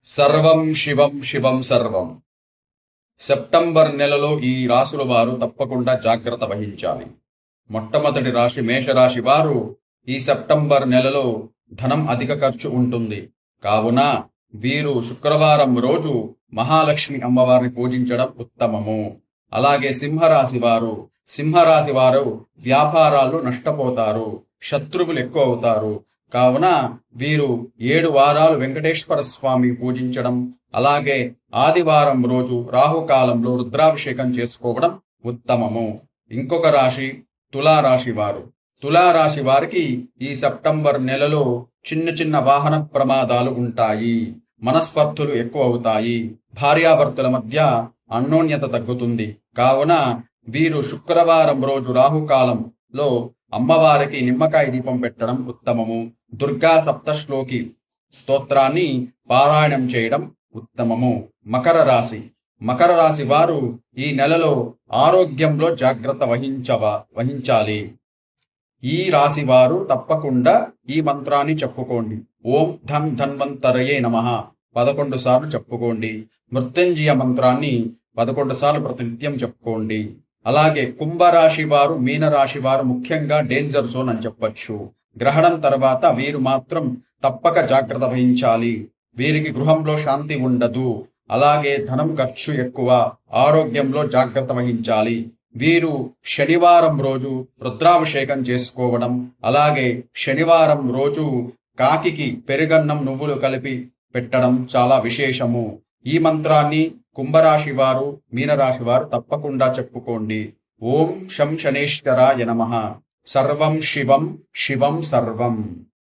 సర్వం శివం శివం సర్వం. సెప్టెంబర్ నెలలో ఈ రాశుల వారు తప్పకుండా జాగ్రత్త వహించాలి. మొట్టమొదటి రాశి మేషరాశి వారు ఈ సెప్టెంబర్ నెలలో ధనం అధిక ఖర్చు ఉంటుంది. కావున వీరు శుక్రవారం రోజు మహాలక్ష్మి అమ్మవారిని పూజించడం ఉత్తమము. అలాగే సింహరాశి వారు వ్యాపారాలు నష్టపోతారు, శత్రువులు ఎక్కువ అవుతారు. కావున వీరు 7 వారాలు వెంకటేశ్వర స్వామి పూజించడం, అలాగే ఆదివారం రోజు రాహుకాలంలో రుద్రాభిషేకం చేసుకోవడం ఉత్తమము. ఇంకొక రాశి తులారాశి వారికి ఈ సెప్టెంబర్ నెలలో చిన్న వాహన ప్రమాదాలు ఉంటాయి, మనస్పర్ధులు ఎక్కువ అవుతాయి, భార్యాభర్తల మధ్య అన్యోన్యత తగ్గుతుంది. కావున వీరు శుక్రవారం రోజు రాహుకాలంలో అమ్మవారికి నిమ్మకాయ దీపం పెట్టడం ఉత్తమము. దుర్గా సప్తశ్లోకి స్తోత్రాన్ని పారాయణం చేయడం ఉత్తమము. మకర రాశి వారు ఈ నెలలో ఆరోగ్యంలో జాగ్రత్త వహించాలి. ఈ రాశి వారు తప్పకుండా ఈ మంత్రాన్ని చెప్పుకోండి. ఓం ధం ధన్వంతరయే నమః 11 సార్లు చెప్పుకోండి. మృత్యుంజయ మంత్రాన్ని 11 సార్లు ప్రతినిత్యం చెప్పుకోండి. అలాగే కుంభరాశి వారు, మీనరాశి వారు ముఖ్యంగా డేంజర్ జోన్ అని చెప్పొచ్చు. గ్రహణం తర్వాత వీరు మాత్రం తప్పక జాగ్రత్త వహించాలి. వీరికి గృహంలో శాంతి ఉండదు. అలాగే ధనం ఖర్చు ఎక్కువ, ఆరోగ్యంలో జాగ్రత్త వహించాలి. వీరు శనివారం రోజు రుద్రాభిషేకం చేసుకోవడం, అలాగే శనివారం రోజు కాకికి పెరుగన్నం నువ్వులు కలిపి పెట్టడం చాలా విశేషము. ఈ మంత్రాన్ని కుంభరాశి వారు, మీనరాశి వారు తప్పకుండా చెప్పుకోండి. ఓం శం శనేశ్వరాయ నమః. సర్వం శివం శివం సర్వం.